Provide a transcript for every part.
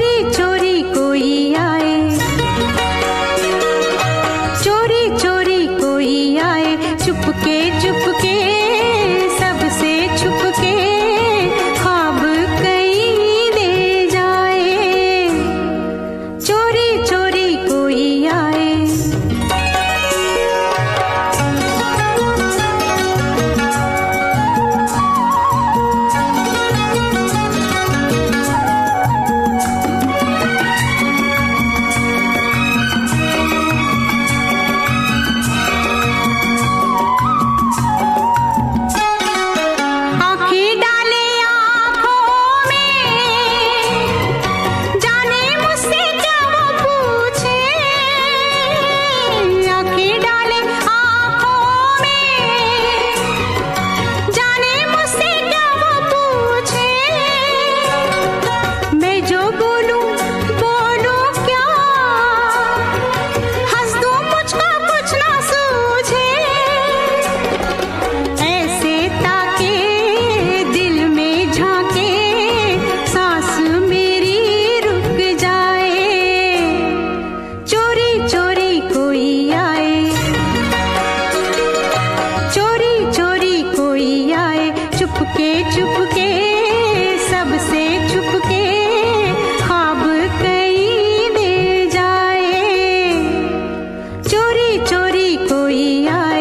चोरी चोरी कोई आए, चोरी चोरी कोई आए, चुपके चुपके सबसे छुपके ख्वाब कहीं दे जाए। चोरी चोरी कोई आए। चुपके चुपके सबसे छुपके ख्वाब कहीं दे जाए। चोरी चोरी कोई आए।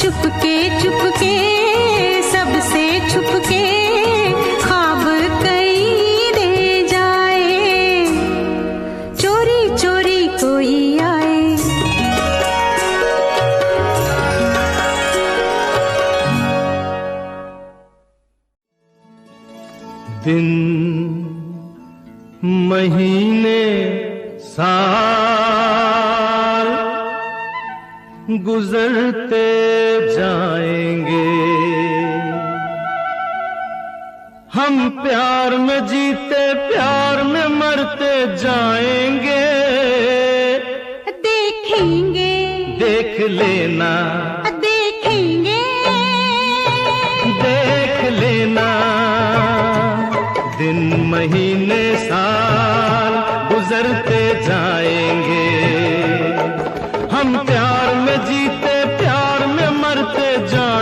चुपके चुपके सबसे छुपके ख्वाब कहीं दे जाए। चोरी चोरी कोई आए। दिन महीने साल गुजरते जाएंगे, हम प्यार में जीते प्यार में मरते जाएंगे। देखेंगे देख लेना, देखेंगे देख लेना। दिन महीने साल गुजरते जाएंगे, हम प्यार में जीते प्यार में मरते जाएंगे।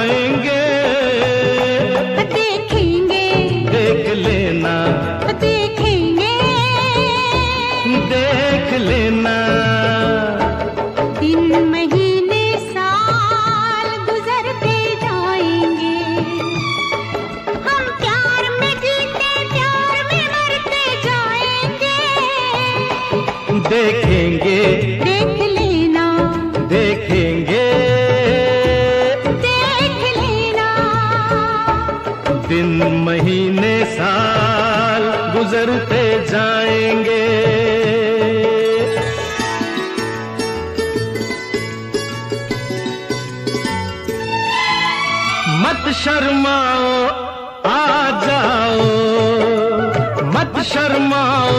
देखेंगे देख लेना, देखेंगे देख लेना। दिन महीने साल गुजरते जाएंगे। मत शर्माओ आ जाओ, मत शर्माओ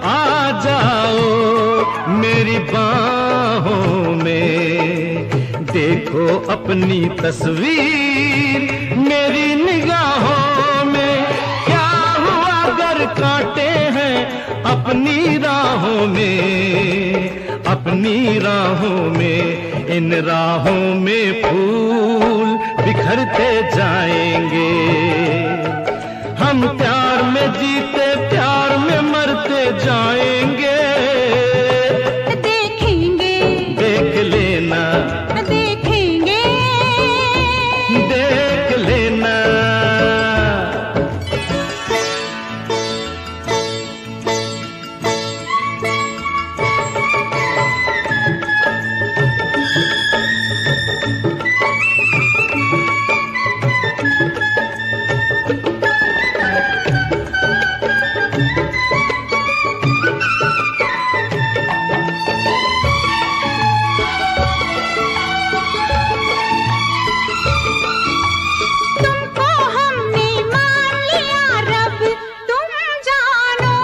आ जाओ मेरी बाहों में। देखो अपनी तस्वीर मेरी निगाहों में। क्या हुआ अगर कांटे हैं अपनी राहों में, अपनी राहों में। इन राहों में फूल बिखरते जाएंगे। हम प्यार में जीते प्यार में मरते जाएंगे। देखेंगे देख लेना, देखेंगे देख लेना। तुमको हमने मान लिया रब तुम जानो,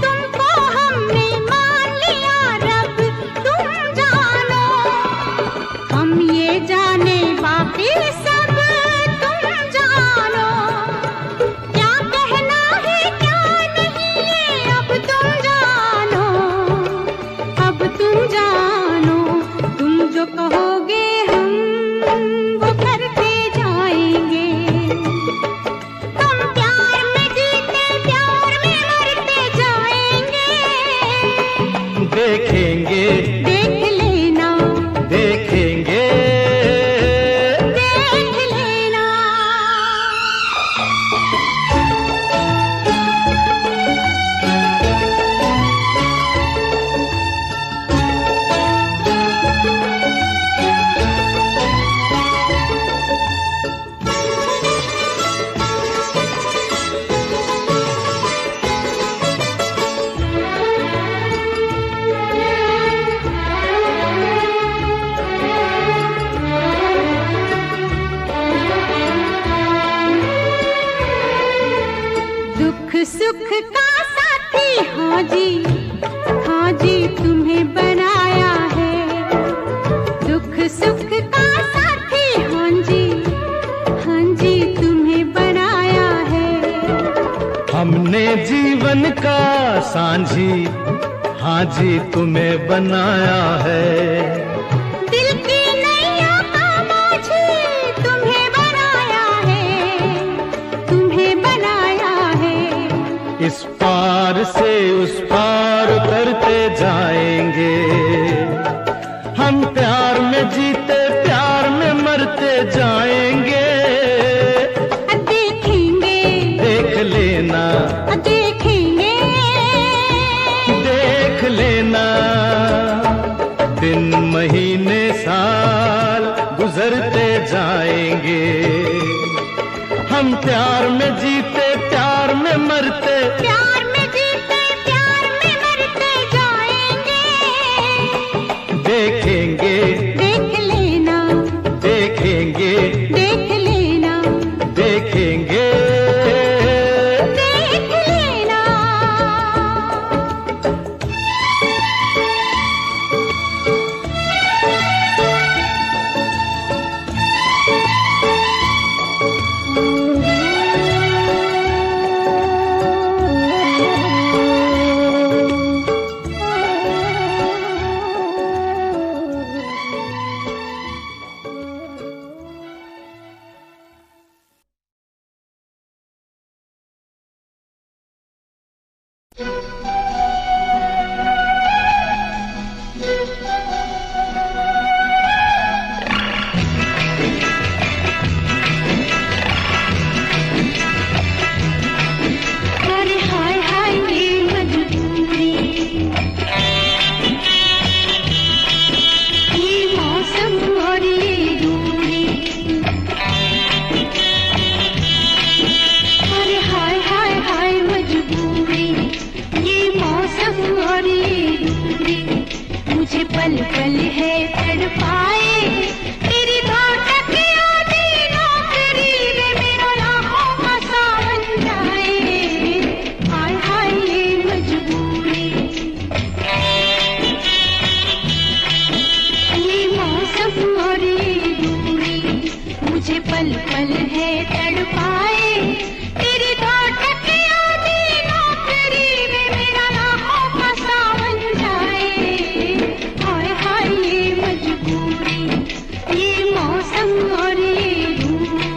तुमको हमने मान लिया रब तुम जानो। हम ये जाने बाकी सब तुम जानो। क्या कहना है क्या नहीं ये अब तुम जानो, अब तुम जानो। तुम जो कहोगे हम वो करते जाएंगे। हम प्यार में जीते प्यार में मरते जाएंगे। देखेंगे देख लेना, देखेंगे देख लेना। दुख सुख का साथी हाँ जी, हाँ जी तुम्हें बनाया है। दुख सुख का साथी हाँ जी, हाँ जी तुम्हें बनाया है। हमने जीवन का सांझी हाँ जी तुम्हें बनाया है। दिल की नैया का माझी तुम्हें बनाया है, तुम्हें बनाया है। इस पार से उस पार करते जाएंगे। हम प्यार में जीते प्यार में मरते जाएंगे। देखेंगे देख लेना, देखेंगे देख लेना। दिन महीने साल गुजरते जाएंगे। हम प्यार में जीते प्यार में मरते, प्यार में जीते प्यार में मरते जाएंगे। देखेंगे देख लेना, देखेंगे देख लेना, देखेंगे। देख लेना। अरे हाय हाय ये मजबूरी, पल है तड़पाए तेरी धड़कन याद नौकरी में मेरा राहों का सावन जाए। हाय हाय ये मजबूरी, ये मौसम और ये दूरी।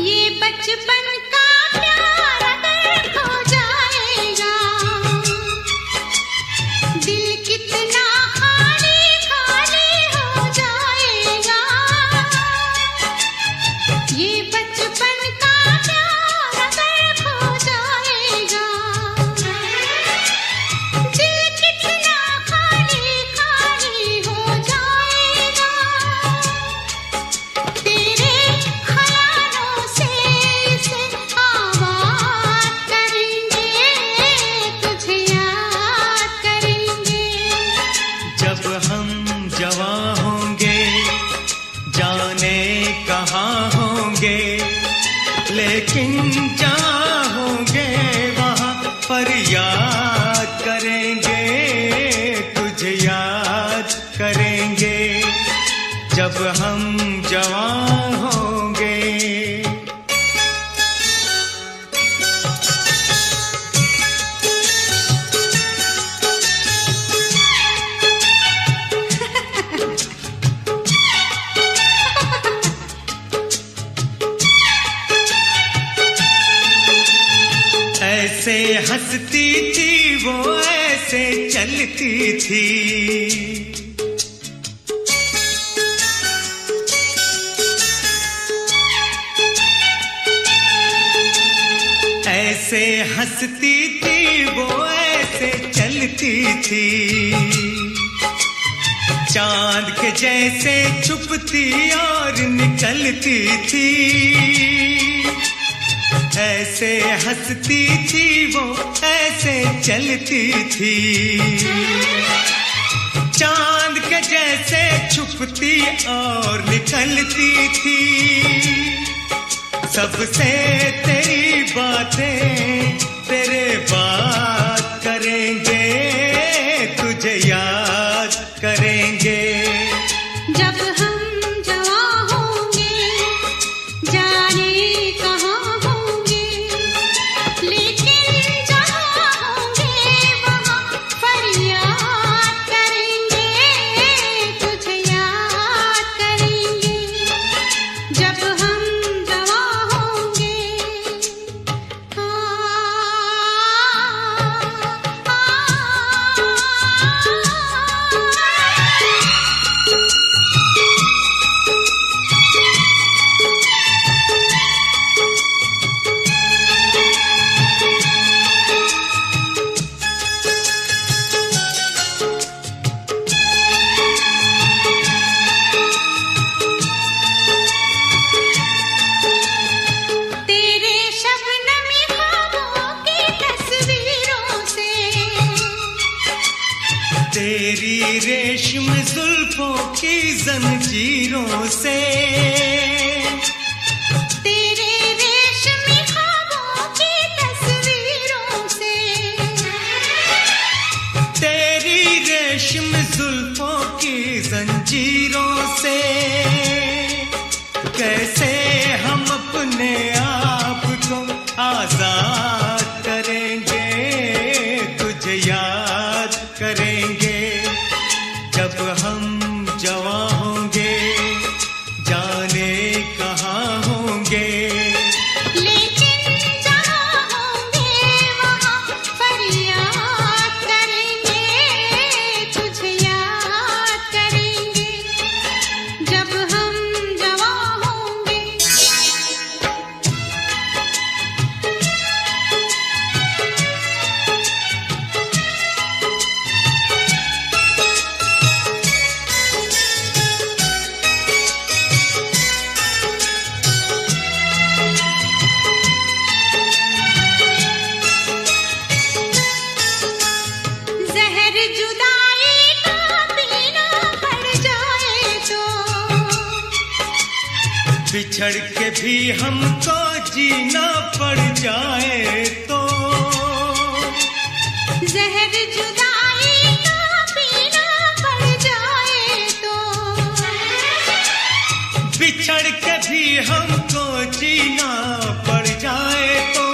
ये बचपन का प्यार लेकिन जहाँ होंगे वहाँ पर याद करेंगे, तुझे याद करेंगे जब हम जवान होंगे। ऐसे हंसती थी वो, ऐसे चलती थी, ऐसे हंसती थी वो, ऐसे चलती थी, चांद के जैसे छुपती और निकलती थी। ऐसे हंसती थी वो, ऐसे चलती थी, चांद के जैसे छुपती और निकलती थी। सबसे तेरी बातें तेरे बात करेंगे, तुझे याद करेंगे जब हम जवां होंगे, जाने कहाँ होंगे, लेकिन जहाँ होंगे वहाँ फरियाद करेंगे, तुझे याद करेंगे जब हम जवां होंगे। तेरे शबनमी ख्वाबों की तस्वीरों से, तेरी रेशम जुल्फों की जंजीरों से, तेरे रेशमी ख्वाबों की तस्वीरों से, तेरी रेशम जुल्फों की जंजीरों से, कैसे हम अपने आप को आजाद करेंगे, तुझे याद करेंगे जब हम जवां होंगे, जाने कहाँ होंगे, लेकिन जहाँ होंगे वहाँ फरियाद करेंगे, तुझे याद करेंगे जब हम जवां होंगे। जहर जुदाई का पीना पड़ जाए तो, बिछड़ के भी हमको जीना पड़ जाए तो, जहर जुदाई का पीना पड़ जाए तो, बिछड़ के भी हमको जीना पड़ जाए तो,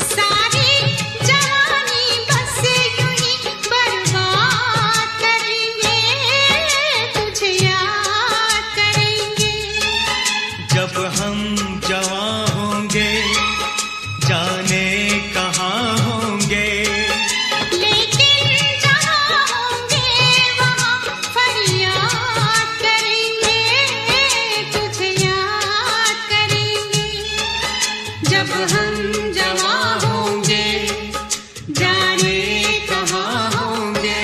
सारी जवानी बस यूं ही बर्बाद करेंगे, तुझे याद करेंगे जब हम जवां होंगे, जाने कहाँ होंगे, लेकिन जहाँ होंगे वहाँ फरियाद करेंगे, तुझे याद करेंगे जब हम जवां होंगे, जाने कहाँ होंगे।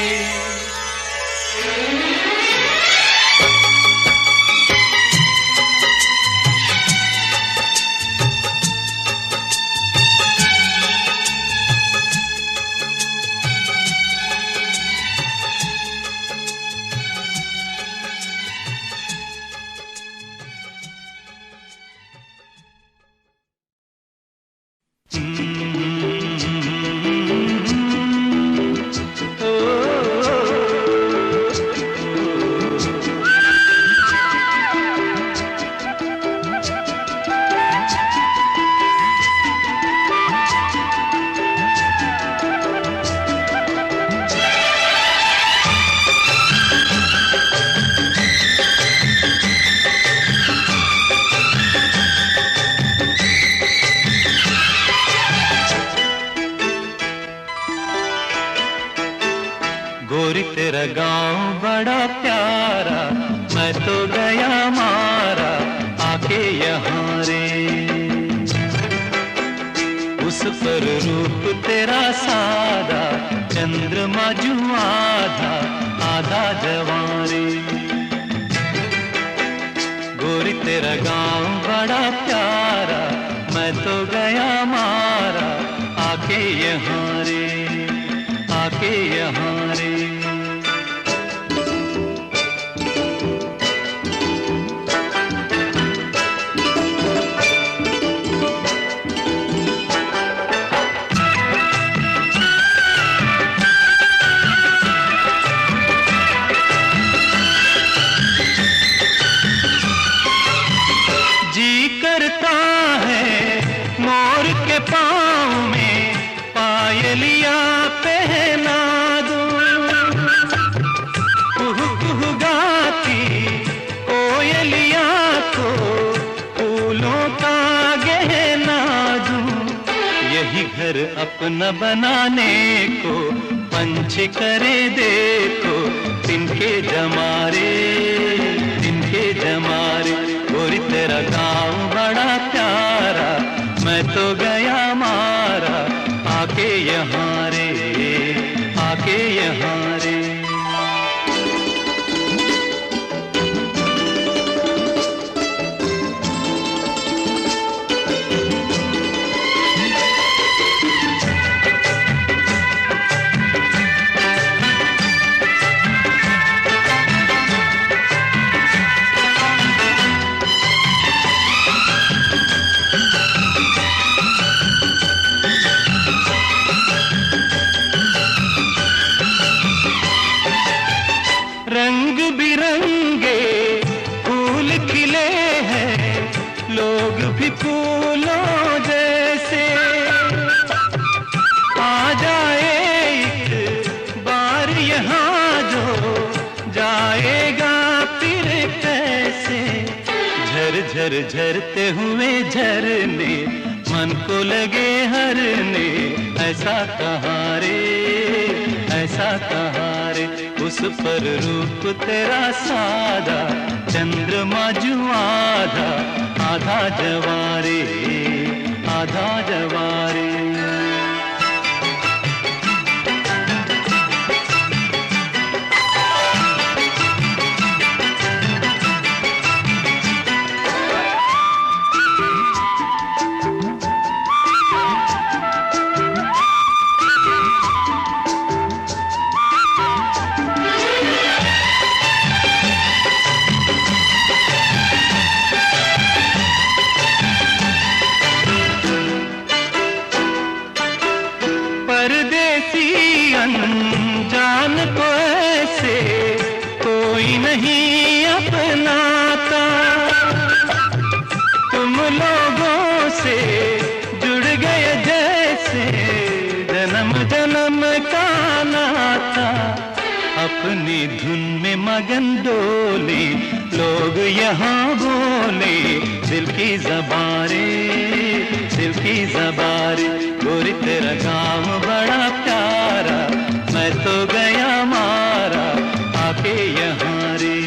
गोरी तेरा गांव बड़ा प्यारा, मैं तो गया मारा आके यहाँ रे। उस पर रूप तेरा सादा, चंद्रमा जू आधा आधा जवारे। गोरी तेरा गांव बड़ा प्यारा, मैं तो गया मारा आके यहाँ रे, आके यहाँ रे। जी करता है मोर के पाँव में पायलिया पहना दूं, कुहू कुहू गाती कोयलिया को फूलों का गहना दूं। यही घर अपना बनाने को पंछी करे देखो, तिनके जमारे, तिनके जमारे। गोरी तेरा गाँव बड़ा प्यारा, मैं तो गया मारा आके यहाँ रे, आके यहाँ रे। रंग बिरंगे फूल खिले हैं, लोग भी फूलों जैसे। आ जाए एक बार यहाँ जो, जाएगा फिर कैसे। झर झर झरते हुए झरने मन को लगे हरने, ऐसा कहाँ रे, ऐसा कहाँ रे। उस पर रूप तेरा सादा, चंद्रमा जू आधा आधा जवारे, आधा जवारे। अनजान को ऐसे कोई नहीं अपनाता, तुम लोगों से जुड़ गए जैसे जन्म जन्म का नाता। अपनी धुन में मगन डोले लोग यहाँ बोले, दिल की ज़बारे, दिल की ज़बारे। गोरी तेरा गाँव बड़ा प्यारा, मैं तो गया मारा आके यहाँ रे।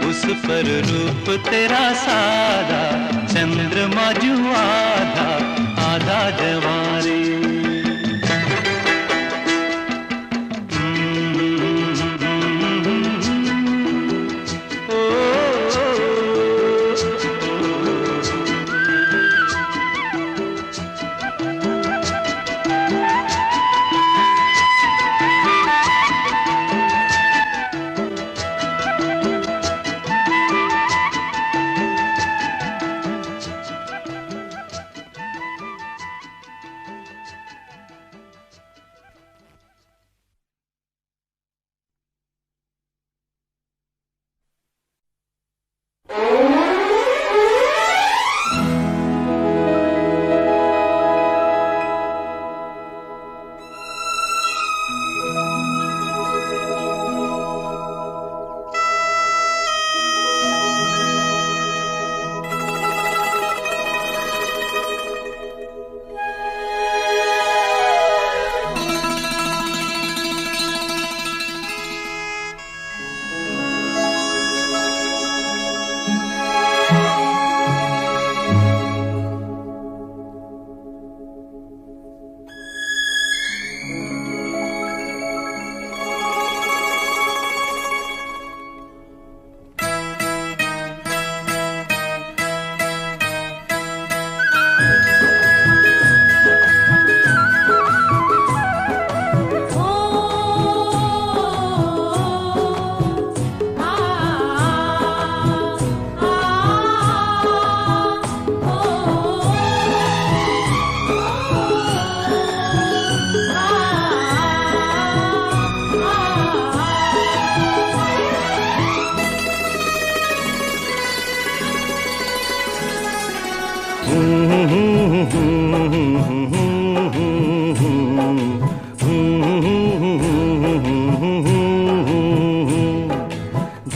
उस पर रूप तेरा सादा, चंद्रमा जू आधा आधा जवारे।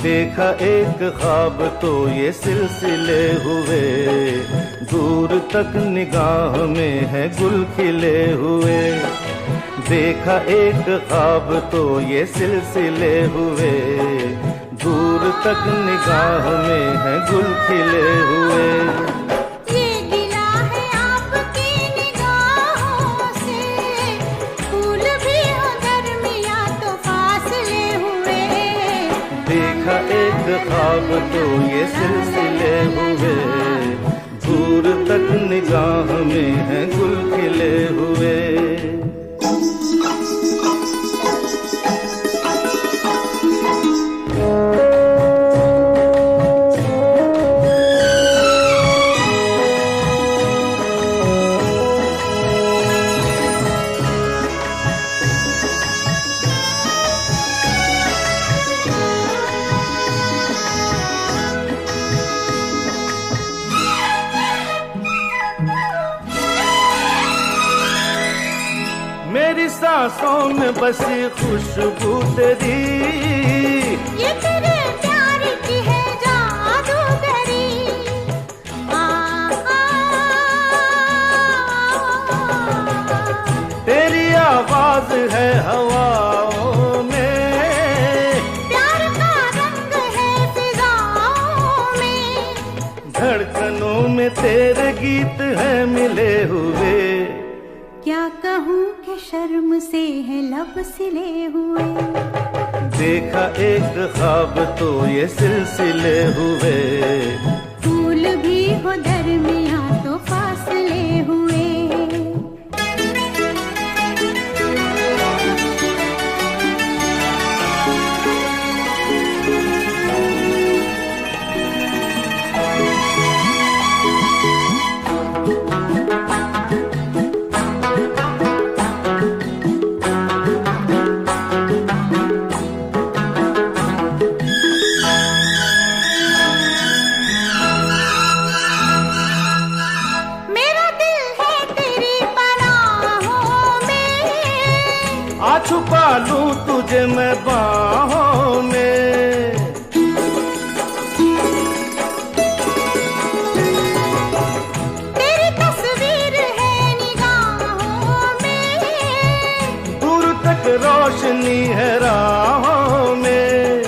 देखा एक ख्वाब तो ये सिलसिले हुए, दूर तक निगाह में है गुल खिले हुए। देखा एक ख्वाब तो ये सिलसिले हुए, दूर तक निगाह में है गुल खिले हुए। ये गिला है आपकी निगाहों से, फूल भी हो दरमियां तो फासले हुए। देखा एक ख्वाब तो ये सिलसिले हुए, दूर तक निगाह में है गुल खिले हुए। मेरी सांसों में बसी खुशबू तेरी, ये तेरे प्यार की है जादूगरी। आ, आ, तेरी आवाज है हवाओं में, प्यार का रंग है फिजाओं में। धड़कनों में तेरे गीत है मिले हुए। क्या कहूँ कि शर्म से है लब सिले हुए। देखा एक ख्वाब तो ये सिलसिले हुए, फूल भी हो दरमियां तो फासले हुए। आ छुपा लूं तुझे मैं बाहों में। तेरी तस्वीर है निगाहों में, दूर तक रोशनी है राहों में।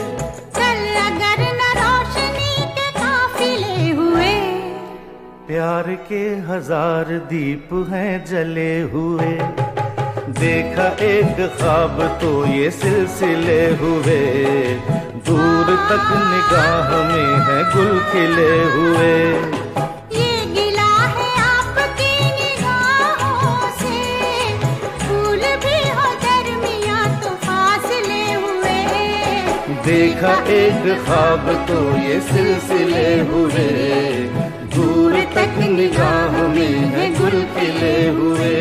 चल अगर न रोशनी के काफिले हुए। प्यार के हजार दीप हैं जले हुए। देखा एक ख्वाब तो ये सिलसिले हुए, दूर तक निगाह में है गुल खिले हुए। ये गिला है आपकी निगाहों से, फूल भी हो दरमियां तो फासले हुए। देखा एक ख्वाब तो ये सिलसिले हुए, दूर तक निगाह में है गुल खिले हुए।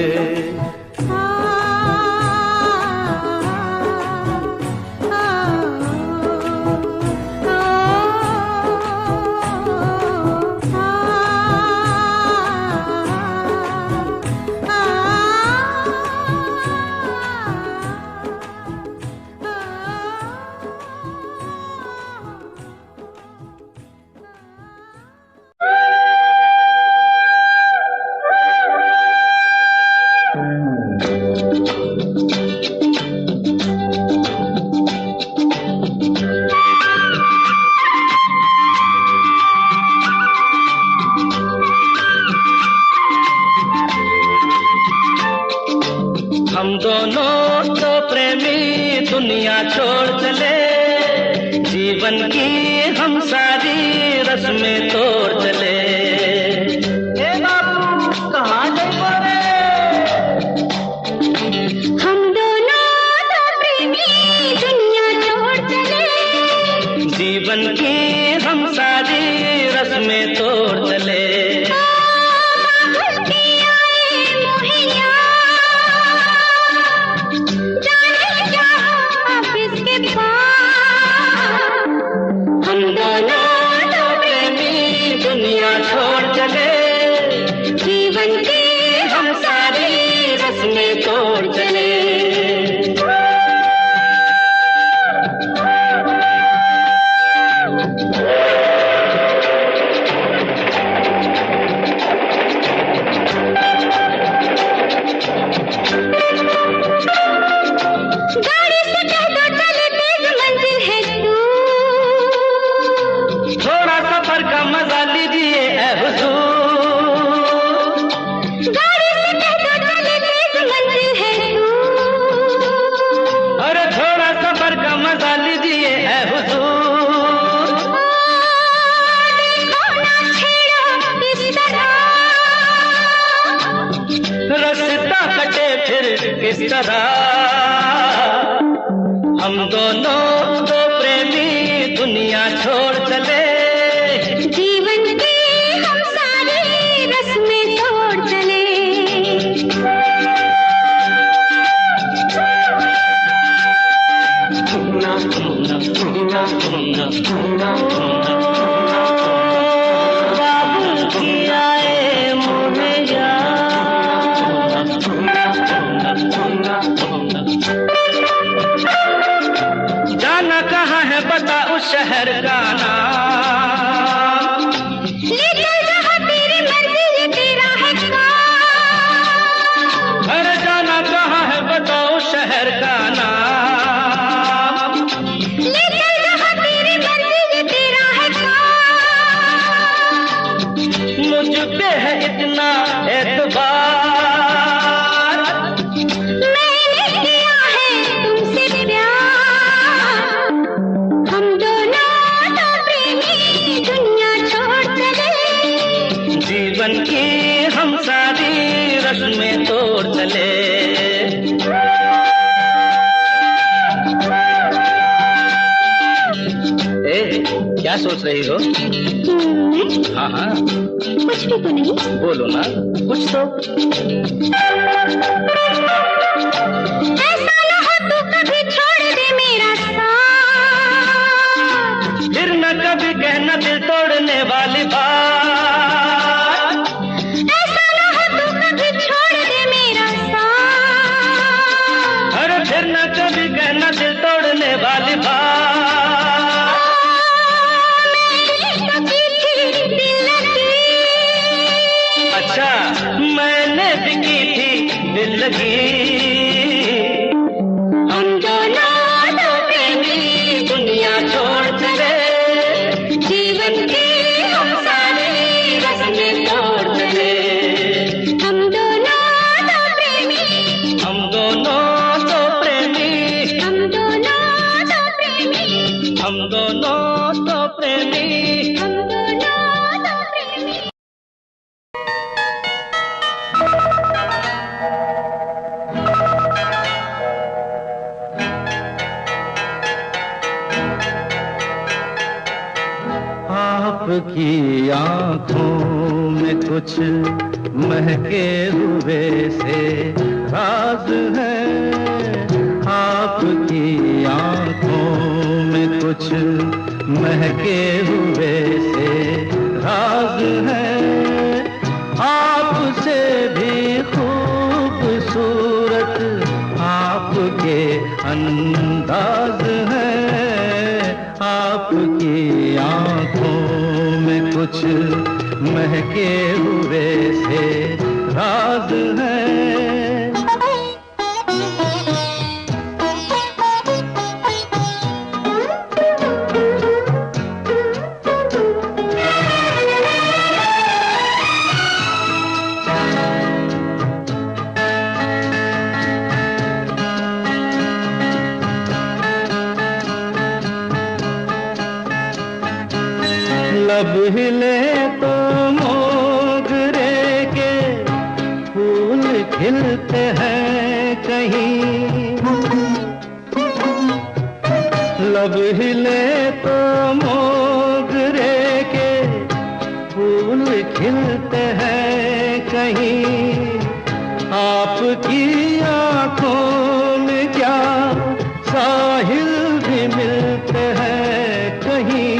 जीवन की हम सारी रस्में तोड़ चले। किस तरह हम दोनों दो प्रेमी दुनिया छोड़ चले। जीवन की हम सारी रस्में तोड़ चले। बाबुल की आए मोहे जाना कहाँ है बता उस शहर का नाम। ले चल जहाँ तेरी मर्जी ये तेरा है काम। अरे जाना कहाँ है बता उस शहर का नाम। ले चल जहाँ तेरी मर्जी ये तेरा है काम। मुझ पे है इतना एतबार, जीवन की हम सारी रस्में तोड़ चले। क्या सोच रही हो? हाँ हाँ कुछ भी तो नहीं। बोलो ना कुछ तो। ऐसा ना हो तू कभी छोड़ दे मेरा साथ, फिर न कभी कहना दिल तोड़ने वाली बात। ऐसा ना हो तू कभी छोड़ दे मेरा साथ, अरे फिर न कभी कहना दिल तोड़ने वाली बात। अच्छा मैंने भी की थी दिल लगी। हम दोनों दो प्रेमी दुनिया छोड़ चले। जीवन की हम सारी रस्में तोड़ चले। हम दोनों दो प्रेमी, हम दोनों दो प्रेमी, हम दोनों दो प्रेमी, हम दोनों दो प्रेमी। हम दोनों दो प्रेमी। आपकी आंखों में कुछ महके हुए से राज है। आपकी आंखों में कुछ महके हुए से राज है। आपसे भी खूबसूरत आपके अंदाज है। आपकी आंखों में कुछ महके हुए से राज है। लब हिले तो मोगरे के फूल खिलते हैं कहीं। लब हिले तो मोगरे के फूल खिलते हैं कहीं। आपकी आंखों में क्या साहिल भी मिलते हैं कहीं।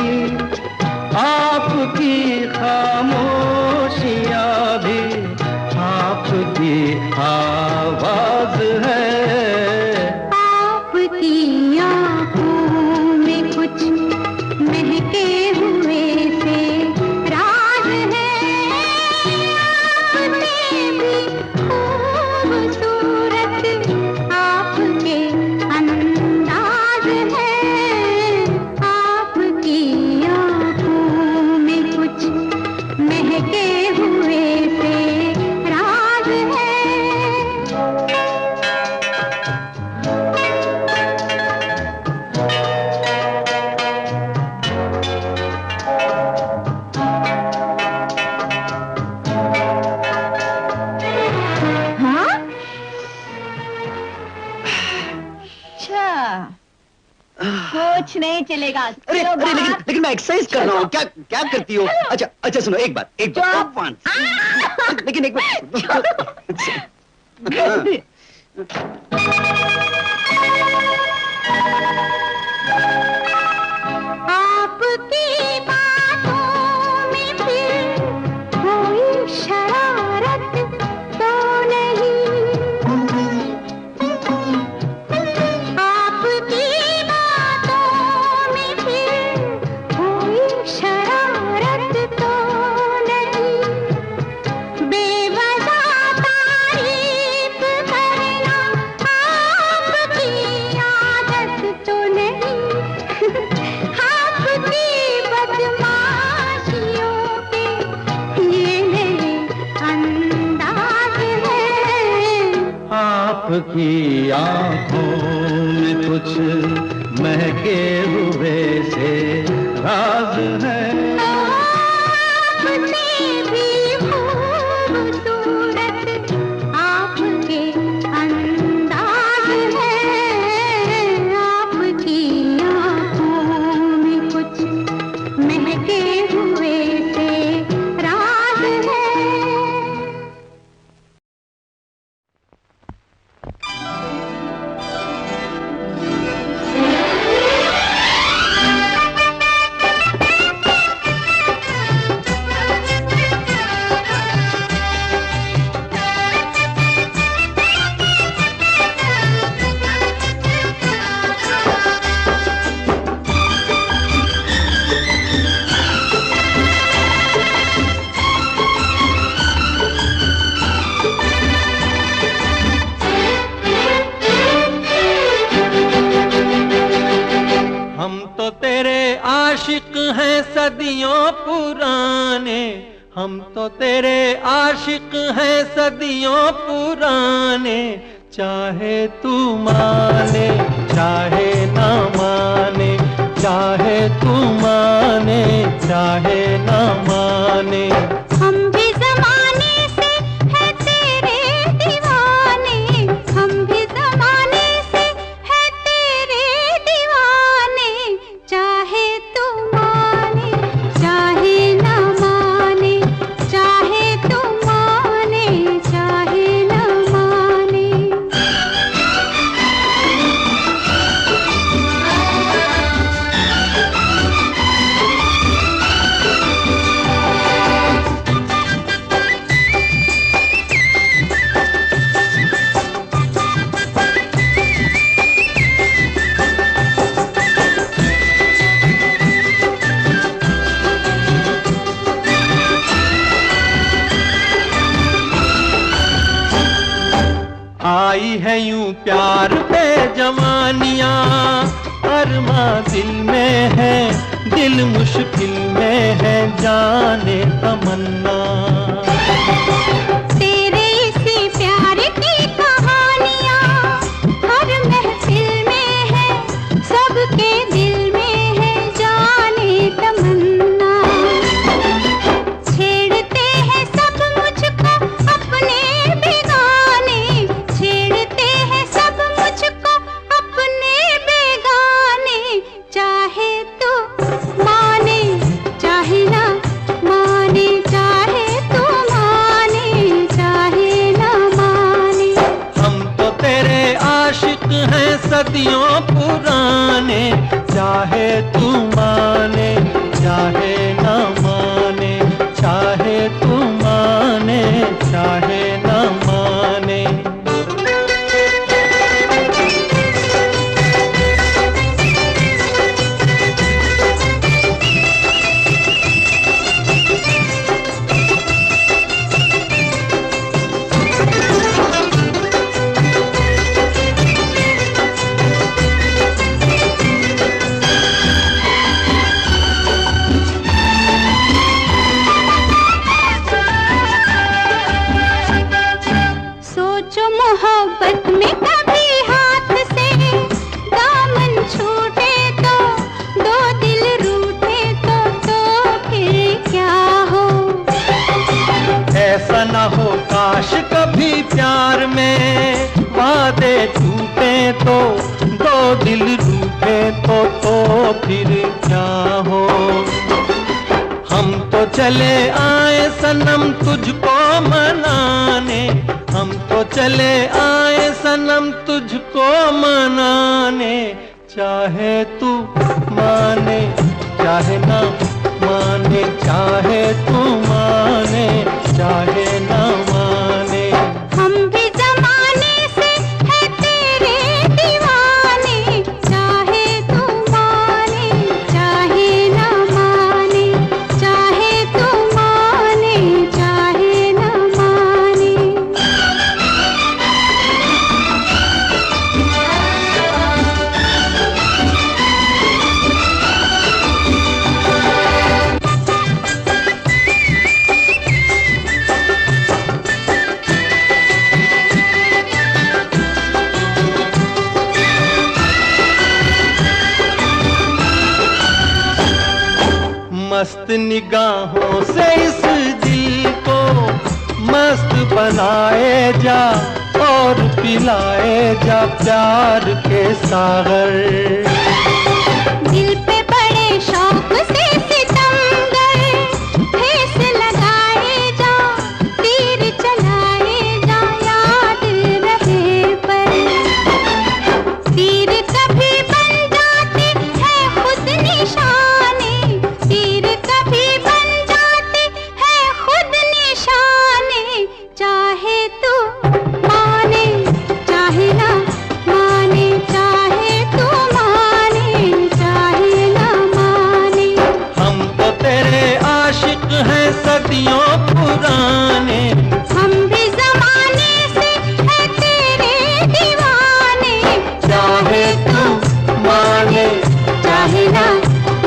आपकी खामोशियाँ भी महके हुए से राज है। हाँ? अच्छा, कुछ नहीं चलेगा। अरे चलो अरे लेकिन बाहर। लेकिन मैं एक्सरसाइज कर रहा हूँ। क्या क्या करती हो? अच्छा अच्छा सुनो, एक बात चुप। लेकिन एक बात आपकी बातों में फिर कोई शरारत तो नहीं? आपकी बातों में फिर कोई शरारत तो नहीं? बेवजह तारीफ करना आपकी आदत तो नहीं? आपकी बदमाशियों के ये मेरे अंदाज है। आपकी आंखों में कुछ महके हुए से राज है। आपसे भी खूबसूरत आपके अंदाज है। आपकी आंखों में कुछ महके हुए से राज है। हम तो तेरे आशिक हैं सदियों पुराने। हम तो तेरे आशिक हैं सदियों पुराने। चाहे तू माने चाहे ना माने, चाहे तू माने चाहे ना माने। हम भी ज़माने से है तेरे दीवाने। हम भी ज़माने से है तेरे दीवाने। चाहे तू माने चाहे ना माने, चाहे तू माने चाहे ना माने। आई है यूं प्यार पे जवानियां, अरमा दिल में है, दिल मुश्किल में है, जाने तमन्ना। तेरे इसी प्यार की कहानियाँ हर महफिल में है, सबके दिल में है, जाने तमन्ना। छेड़ते हैं सब मुझको अपने बेगाने, छेड़ते हैं सब मुझको अपने बेगाने। चाहे तो माने चाहे ना माने, चाहे तो माने चाहे ना माने। हम तो तेरे आशिक हैं सदियों पुराने। चाहे तू माने चाहे ना माने, चाहे तू माने चाहे ना माने। चले आए सनम तुझको मनाने, हम तो चले आए सनम तुझको मनाने। चाहे तू माने चाहे ना माने, चाहे तू माने चाहे ना माने, हम भी जमाने से है तेरे दीवाने। चाहे तू माने चाहे ना माने, चाहे तू माने चाहे ना माने। मस्त निगाहों से इस दिल को मस्त बनाए जा और पिलाए जा प्यार के सागर। दिल पे बड़े शौक से सितमगर ठेस लगाए जा, तीर चलाए जा याद रहे पर। तीर कभी बन जाते हैं खुद निशाने, तीर कभी बन जाते हैं खुद निशाने। चाहे तू माने चाहे ना माने, चाहे तू माने चाहे ना माने। हम तो तेरे आशिक हैं सदियों पुराने, हम भी जमाने से है तेरे दीवाने। चाहे तू माने चाहे ना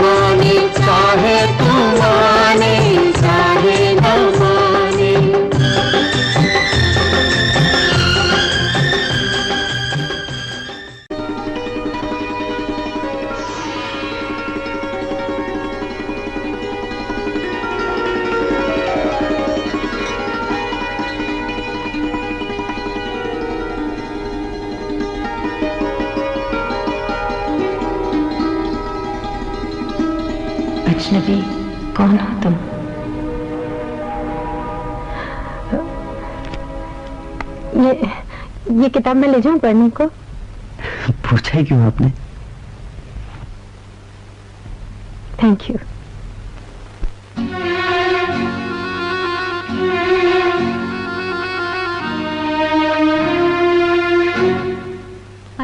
माने, चाहे तू माने चाहे ना माने। अजनबी कौन हो तुम? ये किताब मैं ले जाऊं पढ़ने को? पूछा ही क्यों आपने? Thank you.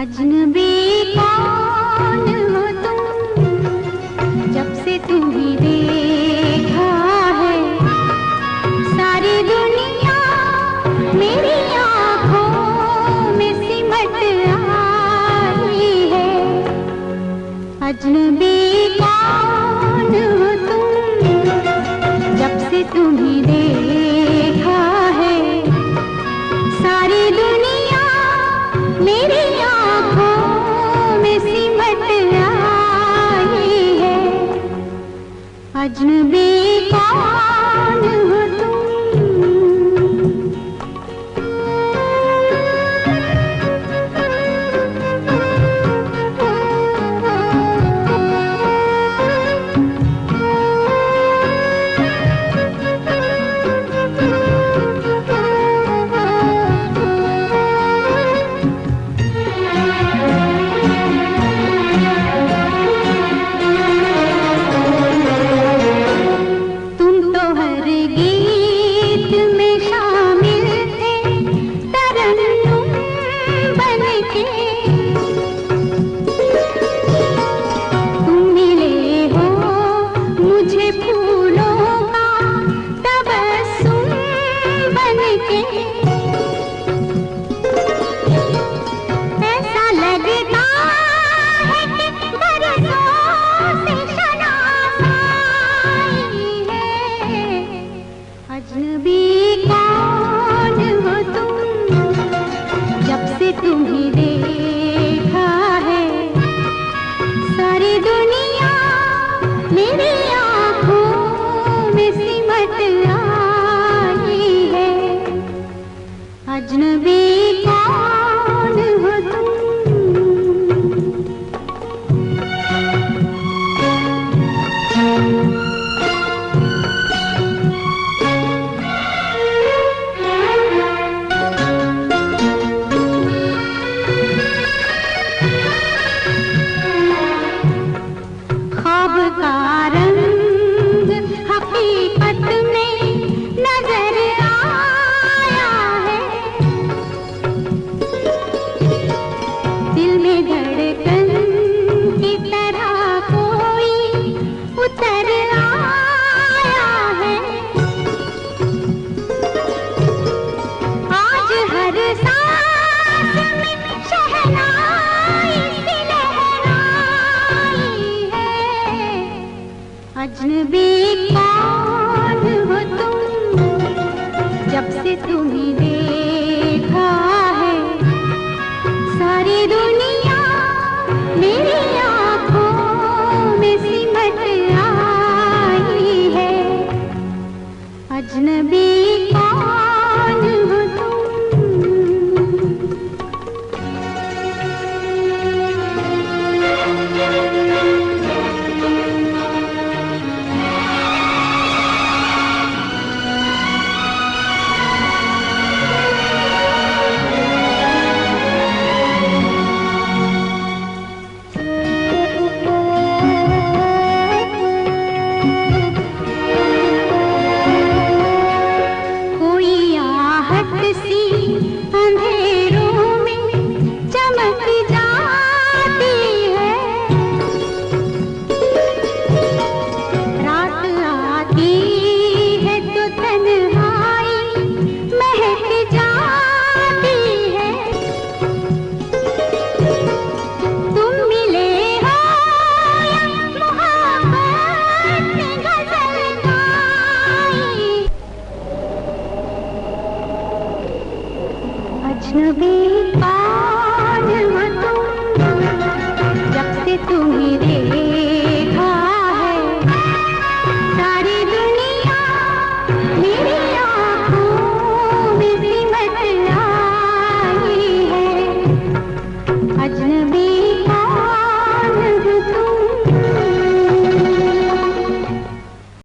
अजनबी कौन हो तुम, जब से तुम्हें देखा है सारी दुनिया मेरी आँखों में सिमट आई है। अजनबी कौन हो तुम, जब से तुम्हें देखा है सारी दुनिया मेरी आँखों में सिमट आई है। अजनबी कौन हो तुम? कौन हो अजनबी